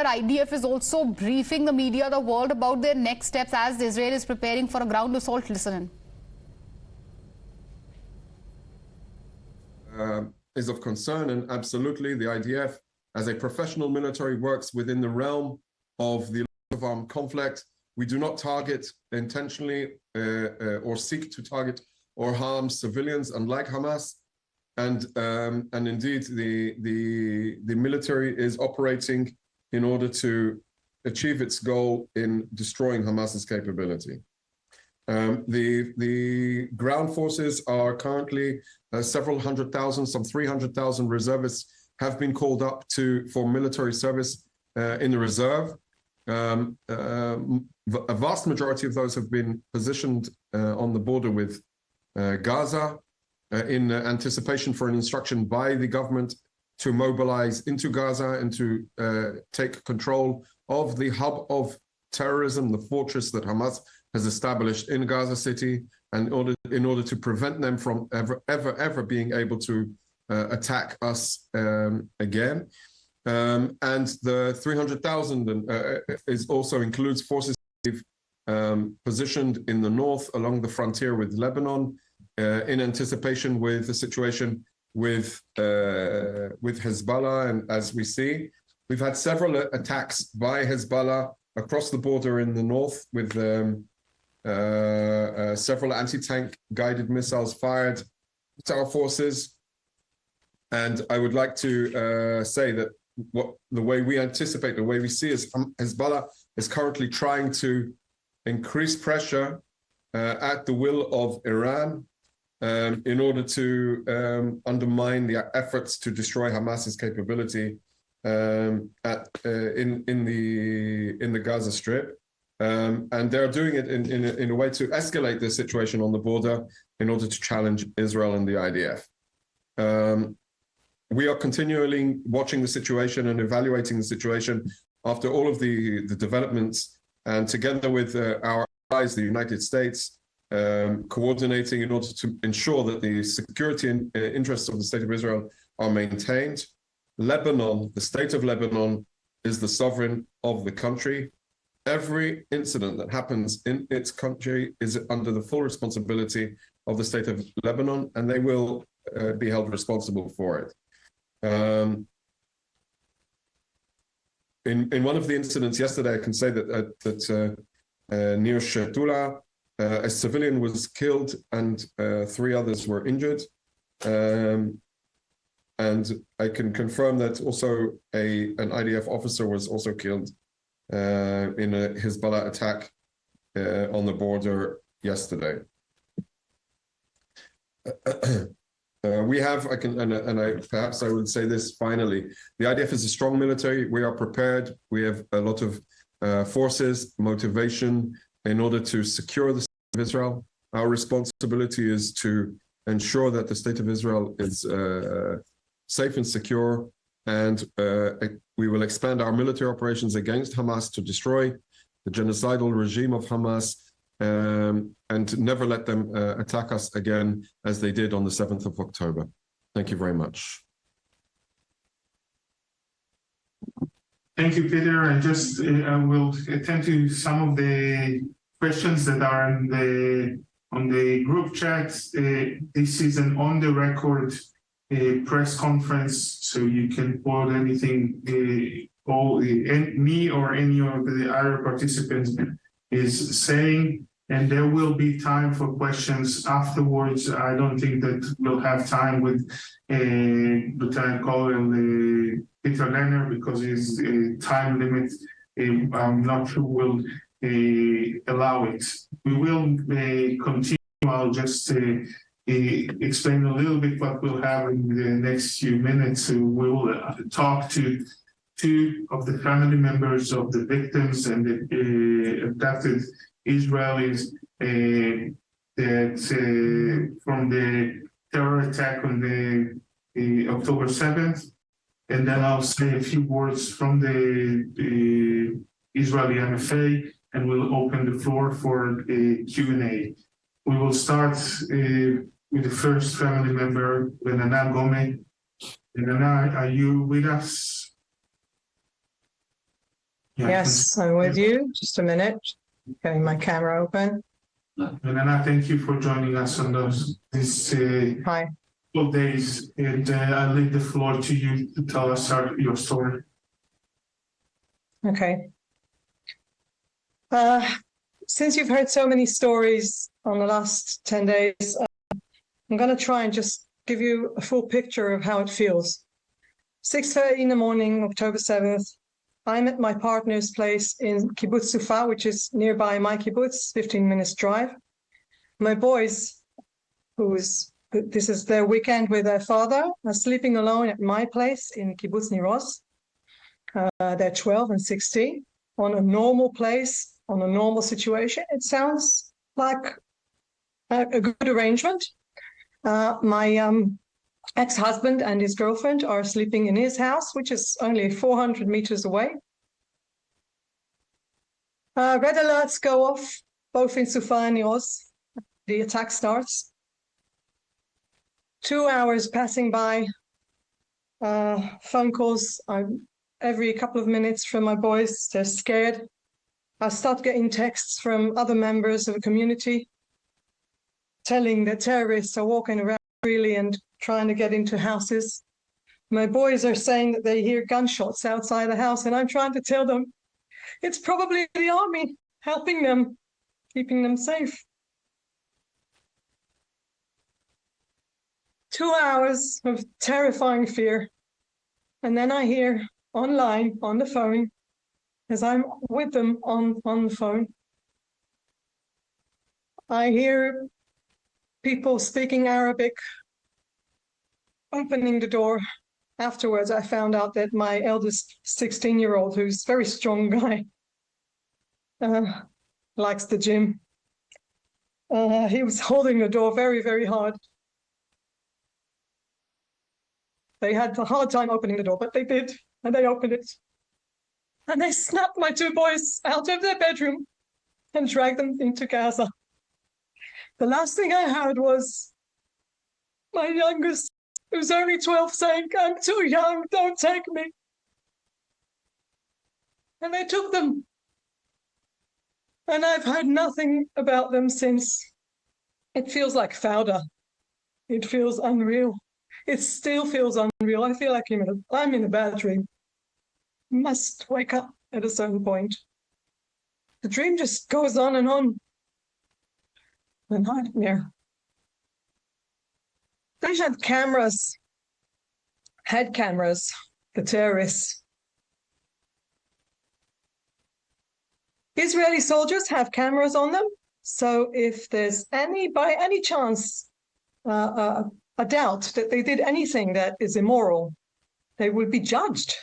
IDF is also briefing the media, the world, about their next steps as Israel is preparing for a ground assault. Listen in. Is of concern, and absolutely the IDF, as a professional military, works within the realm of the armed conflict. We do not target intentionally or seek to target or harm civilians, unlike Hamas. And indeed, the military is operating in order to achieve its goal in destroying Hamas's capability. The ground forces are currently several hundred thousand, some 300,000 reservists have been called up for military service in the reserve. A vast majority of those have been positioned on the border with Gaza in anticipation for an instruction by the government to mobilize into Gaza and to take control of the hub of terrorism, the fortress that Hamas has established in Gaza City, and in order to prevent them from ever being able to attack us again. And the 300,000 also includes forces positioned in the north along the frontier with Lebanon in anticipation with the situation with Hezbollah. And as we see, we've had several attacks by Hezbollah across the border in the north with several anti-tank guided missiles fired at our forces. And I would like to say that the way we anticipate, the way we see is Hezbollah is currently trying to increase pressure at the will of Iran in order to undermine the efforts to destroy Hamas's capability in the Gaza Strip. And they're doing it in a way to escalate the situation on the border in order to challenge Israel and the IDF. We are continually watching the situation and evaluating the situation after all of the developments, and together with our allies, the United States, coordinating in order to ensure that the security and interests of the State of Israel are maintained. Lebanon, the State of Lebanon, is the sovereign of the country. Every incident that happens in its country is under the full responsibility of the State of Lebanon, and they will be held responsible for it. In one of the incidents yesterday, I can say that near Shatula, a civilian was killed and 3 others were injured. And I can confirm that also an IDF officer was also killed in a Hezbollah attack on the border yesterday. Perhaps I would say this finally, the IDF is a strong military. We are prepared. We have a lot of forces, motivation in order to secure the State of Israel. Our responsibility is to ensure that the State of Israel is safe and secure, and we will expand our military operations against Hamas to destroy the genocidal regime of Hamas and never let them attack us again as they did on the 7th of October. Thank you very much. Thank you, Peter. I will attend to some of the questions that are on the group chats. This is an on-the-record press conference, so you can quote anything me or any of the other participants is saying, and there will be time for questions afterwards. I don't think that we'll have time with Lieutenant Colonel Peter Lerner because his time limit, I'm not sure we'll allow it. We will continue. I'll just explain a little bit what we'll have in the next few minutes. We'll talk to 2 of the family members of the victims and the abducted Israelis that from the terror attack on the October 7th. And then I'll say a few words from the Israeli MFA, and we'll open the floor for a Q&A. We will start with the first family member, Renana Gomez. Renana, are you with us? Yeah, Yes, I'm with you. Just a minute. Getting my camera open. Elena, thank you for joining us on these Hi. 12 days, and I'll leave the floor to you to tell us your story. Okay. Since you've heard so many stories on the last 10 days, I'm going to try and just give you a full picture of how it feels. 6:30 in the morning, October 7th, I'm at my partner's place in Kibbutz Sufa, which is nearby my kibbutz, 15 minutes drive. My boys, this is their weekend with their father, are sleeping alone at my place in Kibbutz Niros. They're 12 and 16 on a normal place, on a normal situation. It sounds like a good arrangement. My ex-husband and his girlfriend are sleeping in his house, which is only 400 meters away. Red alerts go off, both in Sufa and Niros. The attack starts. 2 hours passing by, phone calls every couple of minutes from my boys. They're scared. I start getting texts from other members of the community telling that terrorists are walking around freely and trying to get into houses. My boys are saying that they hear gunshots outside the house, and I'm trying to tell them it's probably the army helping them, keeping them safe. 2 hours of terrifying fear. And then I hear online, on the phone, as I'm with them on the phone, I hear people speaking Arabic, opening the door. Afterwards, I found out that my eldest 16-year-old, who's a very strong guy, likes the gym. He was holding the door very, very hard. They had a hard time opening the door, but they did, and they opened it. And they snapped my two boys out of their bedroom and dragged them into Gaza. The last thing I heard was my youngest, who's only 12, saying, "I'm too young, don't take me." And they took them. And I've heard nothing about them since. It feels like fauda. It feels unreal. It still feels unreal. I feel like I'm in a bad dream. Must wake up at a certain point. The dream just goes on and on. A nightmare. They had cameras, the terrorists. Israeli soldiers have cameras on them. So if there's by any chance, a doubt that they did anything that is immoral, they would be judged.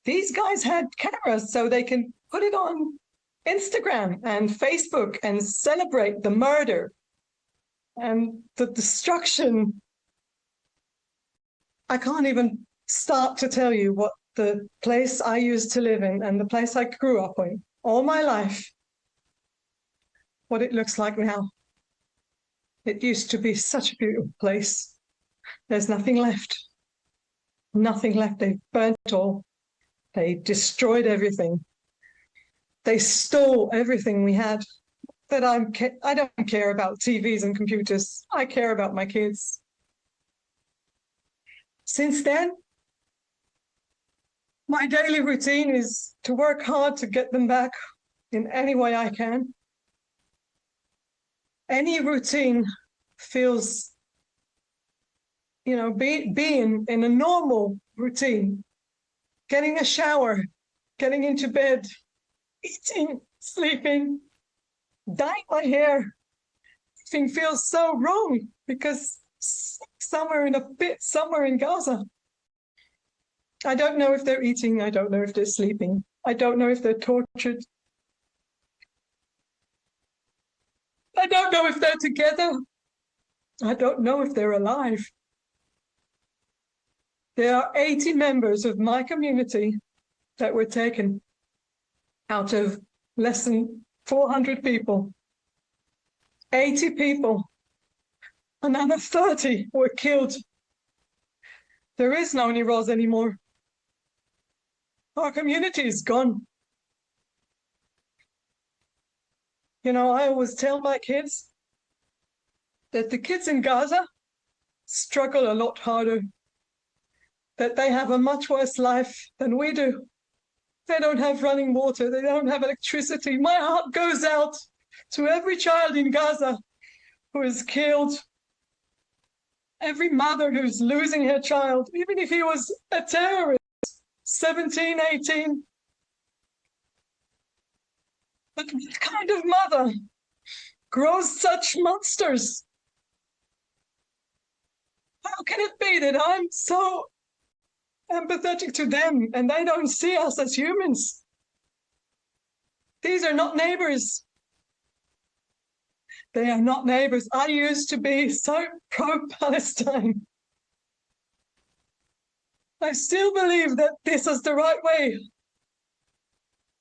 These guys had cameras so they can put it on Instagram and Facebook and celebrate the murder and the destruction. I can't even start to tell you what the place I used to live in and the place I grew up in all my life, what it looks like now. It used to be such a beautiful place. There's nothing left. Nothing left. They burnt all. They destroyed everything. They stole everything we had. That I don't care about TVs and computers. I care about my kids. Since then, my daily routine is to work hard to get them back in any way I can. Any routine feels, being in a normal routine, getting a shower, getting into bed, eating, sleeping, dyeing my hair. Everything feels so wrong because somewhere in Gaza. I don't know if they're eating. I don't know if they're sleeping. I don't know if they're tortured. I don't know if they're together. I don't know if they're alive. There are 80 members of my community that were taken out of less than 400 people. 80 people. Another 30 were killed. There is no Niroz anymore. Our community is gone. You know, I always tell my kids that the kids in Gaza struggle a lot harder, that they have a much worse life than we do. They don't have running water, they don't have electricity. My heart goes out to every child in Gaza who is killed, every mother who's losing her child, even if he was a terrorist, 17, 18. But what kind of mother grows such monsters? How can it be that I'm so empathetic to them and they don't see us as humans? These are not neighbors. They are not neighbors. I used to be so pro-Palestine. I still believe that this is the right way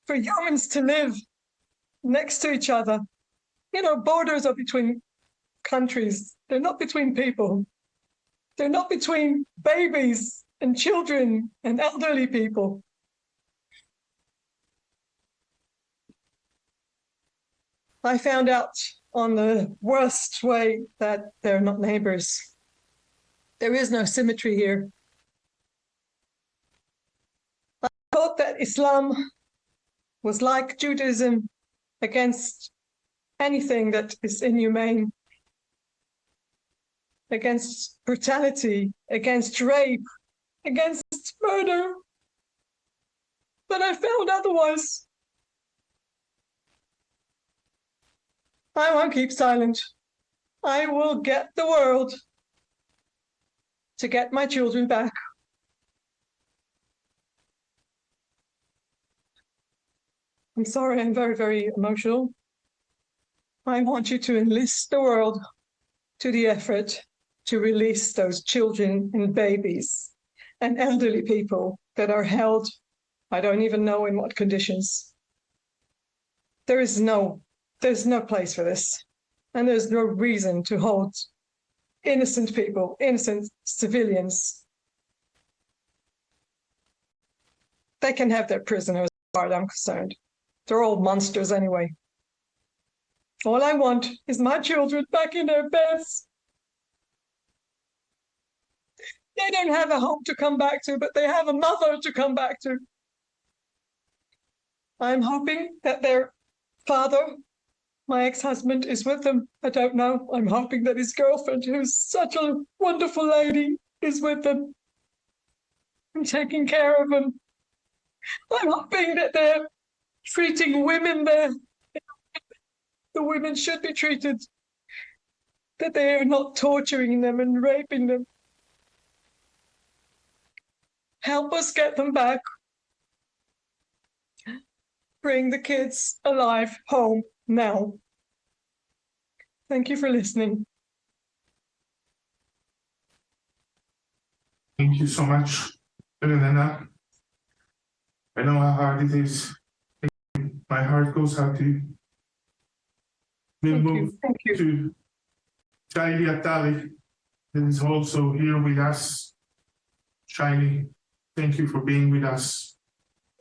for humans to live next to each other. You know, borders are between countries. They're not between people. They're not between babies and children and elderly people. I found out on the worst way that they're not neighbors. There is no symmetry here. I thought that Islam was like Judaism, against anything that is inhumane, against brutality, against rape, against murder. But I found otherwise. I won't keep silent. I will get the world to get my children back. I'm sorry, I'm very, very emotional. I want you to enlist the world to the effort to release those children and babies and elderly people that are held, I don't even know in what conditions. There's no place for this. And there's no reason to hold innocent people, innocent civilians. They can have their prisoners, as far as I'm concerned. They're all monsters anyway. All I want is my children back in their beds. They don't have a home to come back to, but they have a mother to come back to. I'm hoping that their father, my ex-husband, is with them. I don't know. I'm hoping that his girlfriend, who's such a wonderful lady, is with them. I'm taking care of them. I'm hoping that they're treating women there. The women should be treated. That they are not torturing them and raping them. Help us get them back. Bring the kids alive home now. Thank you for listening. Thank you so much, Elena. I know how hard it is. My heart goes out to you. We'll move to Shaili Atali, that is also here with us. Shaili, thank you for being with us.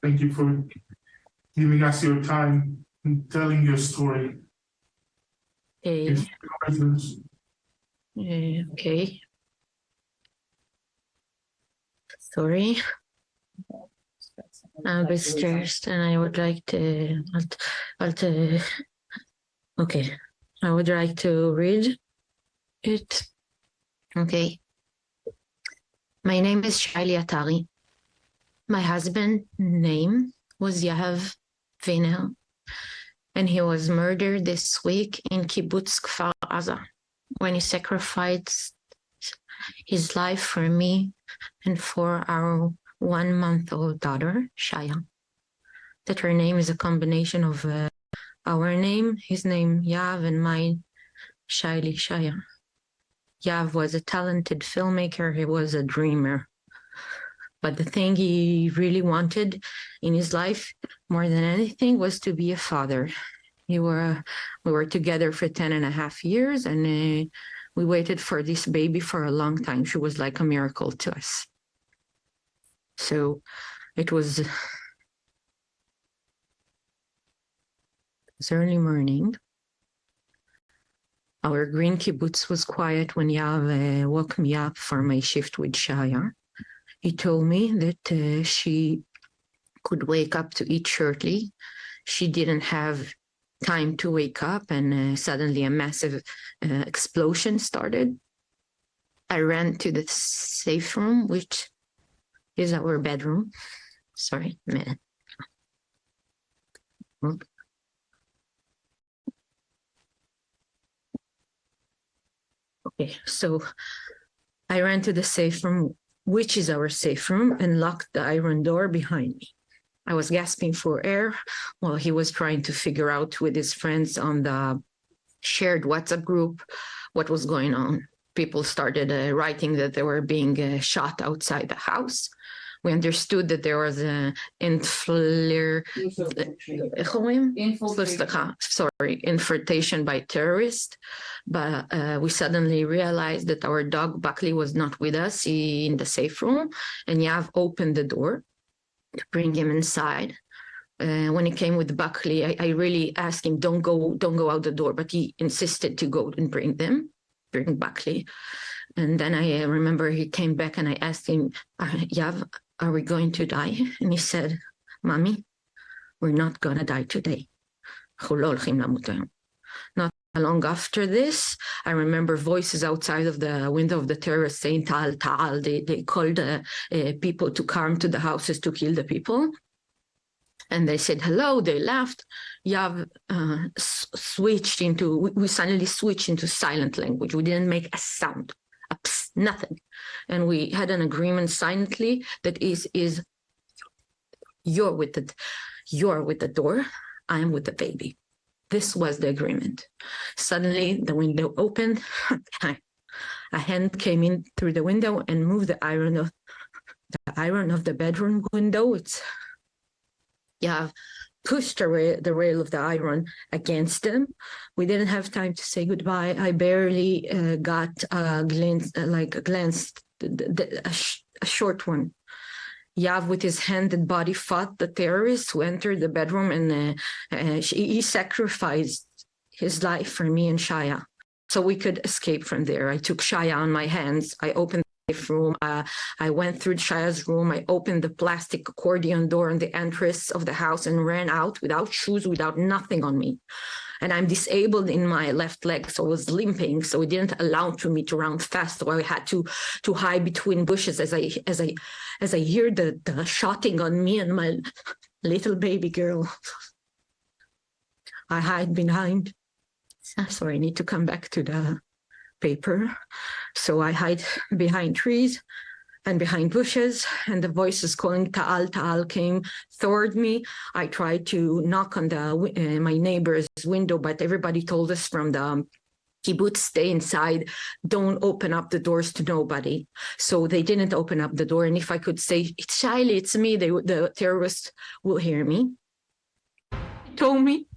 Thank you for giving us your time and telling your story. Okay. Sorry. I'm a bit stressed and I would like to, okay. I would like to read it. Okay. My name is Shaili Atali. My husband's name was Yahav Vinel, and he was murdered this week in Kibbutz Kfar Aza when he sacrificed his life for me and for our 1-month-old daughter, Shaya. That her name is a combination of our name, his name Yav, and mine, Shaili Shaya. Yav was a talented filmmaker. He was a dreamer. But the thing he really wanted in his life more than anything was to be a father. We were together for 10.5 years, and we waited for this baby for a long time. She was like a miracle to us. So it was was early morning. Our green kibbutz was quiet when Yav woke me up for my shift with Shaya. He told me that she could wake up to eat shortly. She didn't have time to wake up, and suddenly a massive explosion started. I ran to the safe room, which is our bedroom. Sorry, a minute. Okay, so I ran to the safe room, which is our safe room, and locked the iron door behind me. I was gasping for air while he was trying to figure out with his friends on the shared WhatsApp group what was going on. People started writing that they were being shot outside the house. We understood that there was an infiltration by terrorists, but we suddenly realized that our dog Buckley was not with us in the safe room, and Yav opened the door to bring him inside. When he came with Buckley, I really asked him, don't go out the door, but he insisted to go and bring Buckley. And then I remember he came back and I asked him, Yav, are we going to die? And he said, Mommy, we're not going to die today. Not long after this, I remember voices outside of the window of the terrace saying, Ta'al, Ta'al. They called people to come to the houses to kill the people. And they said hello, they laughed. Yav we suddenly switched into silent language. We didn't make a sound, nothing. And we had an agreement silently that is you're with the door, I'm with the baby. This was the agreement. Suddenly the window opened. A hand came in through the window and moved the iron of the bedroom window. Yav pushed the rail of the iron against them. We didn't have time to say goodbye. I barely got a short one. Yav, with his hand and body, fought the terrorists who entered the bedroom, and he sacrificed his life for me and Shaya, so we could escape from there. I took Shaya on my hands. I opened room. I went through Shaya's room. I opened the plastic accordion door on the entrance of the house and ran out without shoes, without nothing on me. And I'm disabled in my left leg, so I was limping. So it didn't allow me to run fast. So I had to hide between bushes as I hear the shotting on me and my little baby girl. I hide behind. Sorry, I need to come back to the paper. So I hide behind trees and behind bushes, and the voices calling Ta'al, Ta'al came toward me. I tried to knock on my neighbor's window, but everybody told us from the kibbutz, stay inside, don't open up the doors to nobody. So they didn't open up the door, and if I could say, it's Shaili, it's me, the terrorists will hear me. He told me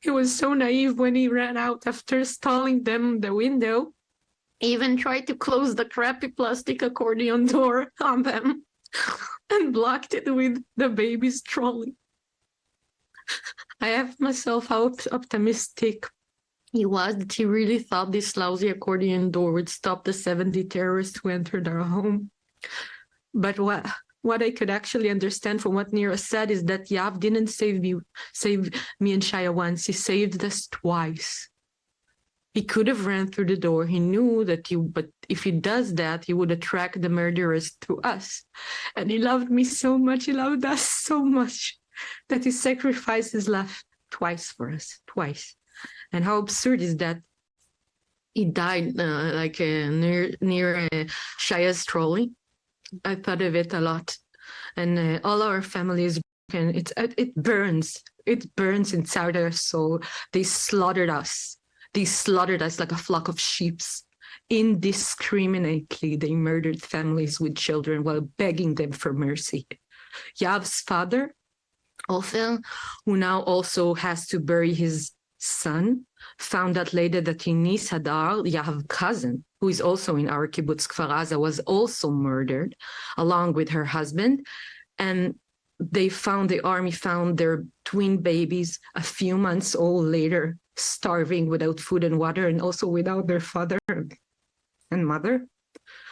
he was so naive when he ran out after stalling them the window. Even tried to close the crappy plastic accordion door on them and blocked it with the baby's trolley. I have myself how optimistic he was that he really thought this lousy accordion door would stop the 70 terrorists who entered our home. But what I could actually understand from what Nira said is that Yav didn't save me and Shaya once, he saved us twice. He could have ran through the door. He knew that but if he does that, he would attract the murderers to us. And he loved me so much, he loved us so much, that he sacrificed his life twice for us, twice. And how absurd is that? He died near Shaya's trolley. I thought of it a lot. And all our families, and it burns inside our soul. They slaughtered us. They slaughtered us like a flock of sheep. Indiscriminately, they murdered families with children while begging them for mercy. Yav's father, Ofer, who now also has to bury his son, found out later that his niece Hadar, Yav's cousin, who is also in our kibbutz Kfar Aza, was also murdered along with her husband. And the army found their twin babies a few months old later, starving without food and water, and also without their father and mother.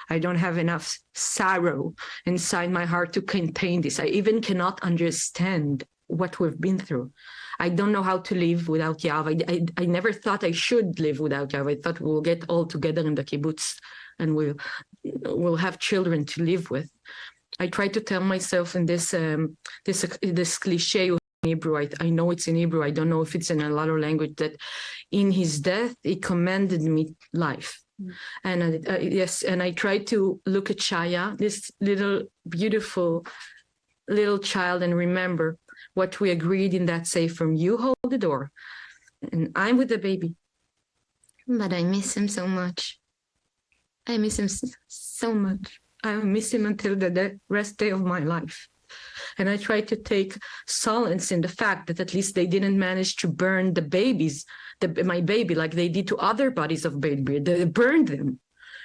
I don't have enough sorrow inside my heart to contain this. I even cannot understand what we've been through. I don't know how to live without Yav. I never thought I should live without Yav. I thought we'll get all together in the kibbutz and we'll have children to live with. I try to tell myself in this cliche in Hebrew. I know it's in Hebrew. I don't know if it's in another language, that in his death, he commanded me life. And yes, and I try to look at Shaya, this little beautiful little child, and remember what we agreed in that safe room. You hold the door, and I'm with the baby. But I miss him so much. I miss him so much. I will miss him until the rest day of my life. And I try to take solace in the fact that at least they didn't manage to burn the babies, my baby, like they did to other bodies of baby. They burned them.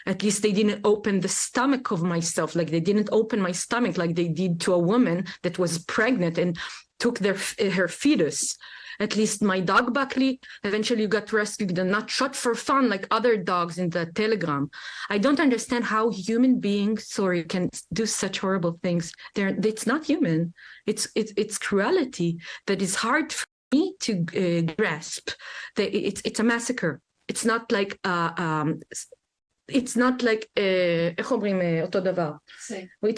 At least they didn't open the stomach of myself, like they didn't open my stomach like they did to a woman that was pregnant and took her fetus. At least my dog Buckley eventually got rescued and not shot for fun like other dogs in the telegram. I don't understand how human beings, can do such horrible things. It's not human. It's cruelty that is hard for me to grasp. It's a massacre. It's not like it's not like it's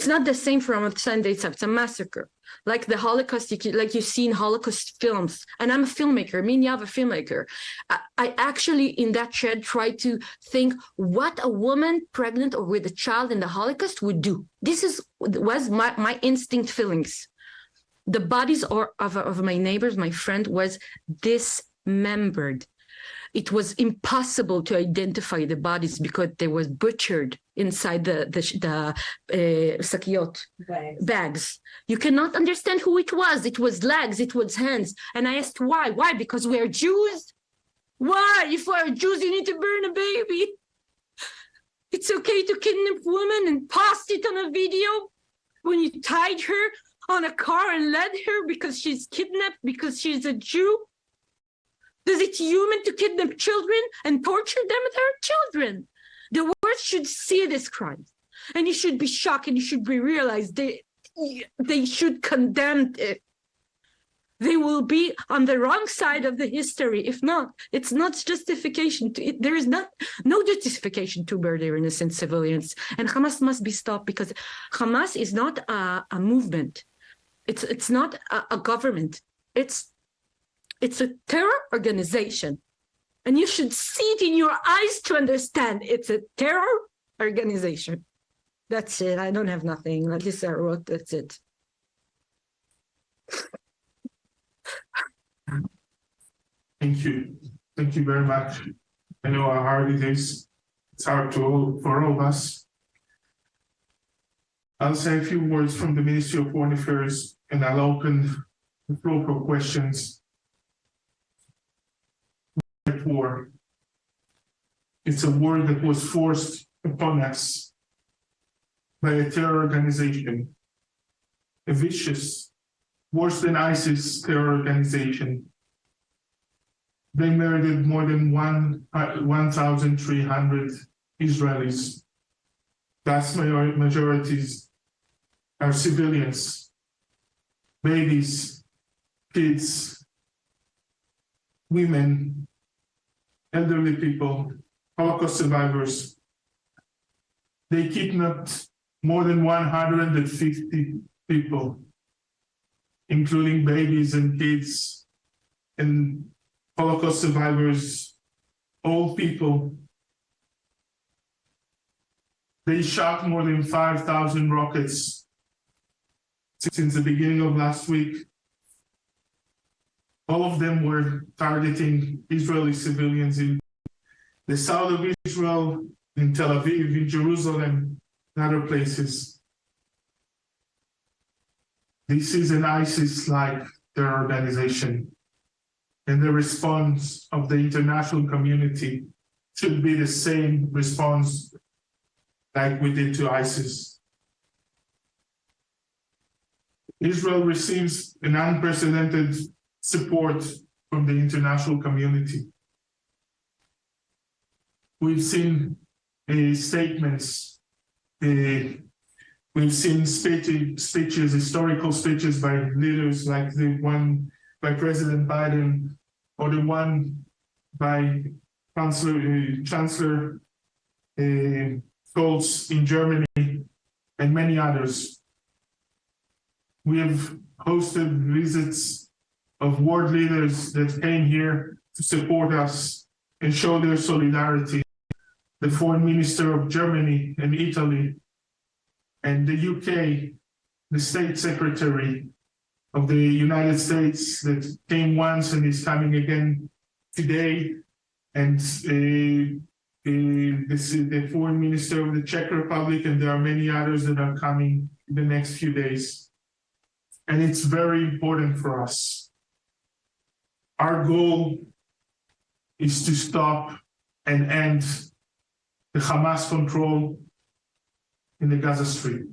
not the same from Sunday. It's a massacre. Like the Holocaust, like you see in Holocaust films. And I'm a filmmaker. Me and Yav, a filmmaker. I actually, in that shed, try to think what a woman pregnant or with a child in the Holocaust would do. This was my instinct feelings. The bodies of my neighbors, my friend, was dismembered. It was impossible to identify the bodies because they were butchered inside the sakiyot bags. You cannot understand who it was. It was legs, it was hands. And I asked why? Why? Because we're Jews? Why? If we're Jews, you need to burn a baby. It's okay to kidnap women and post it on a video when you tied her on a car and led her because she's kidnapped because she's a Jew. Is it human to kidnap children and torture them? They're children. The world should see this crime, and you should be shocked, and you should be realized they should condemn it. They will be on the wrong side of the history. If not, it's not justification. There is no justification to murder innocent civilians, and Hamas must be stopped because Hamas is not a movement. It's not a government. It's a terror organization. And you should see it in your eyes to understand it's a terror organization. That's it. I don't have nothing. Like this I wrote, that's it. Thank you. Thank you very much. I know how hard it is. It's hard for all of us. I'll say a few words from the Ministry of Foreign Affairs, and I'll open the floor for questions. War. It's a war that was forced upon us by a terror organization, a vicious, worse than ISIS terror organization. They murdered more than 1,300 Israelis. Vast majorities are civilians, babies, kids, women, elderly people, Holocaust survivors. They kidnapped more than 150 people, including babies and kids and Holocaust survivors, old people. They shot more than 5,000 rockets since the beginning of last week. All of them were targeting Israeli civilians in the south of Israel, in Tel Aviv, in Jerusalem, and other places. This is an ISIS-like terror organization, and the response of the international community should be the same response like we did to ISIS. Israel receives an unprecedented support from the international community. We've seen statements, we've seen speeches, historical speeches by leaders like the one by President Biden or the one by Chancellor Scholz in Germany and many others. We have hosted visits of world leaders that came here to support us and show their solidarity. The Foreign Minister of Germany and Italy, and the UK, the State Secretary of the United States that came once and is coming again today, and the Foreign Minister of the Czech Republic, and there are many others that are coming in the next few days. And it's very important for us. Our goal is to stop and end the Hamas control in the Gaza Strip.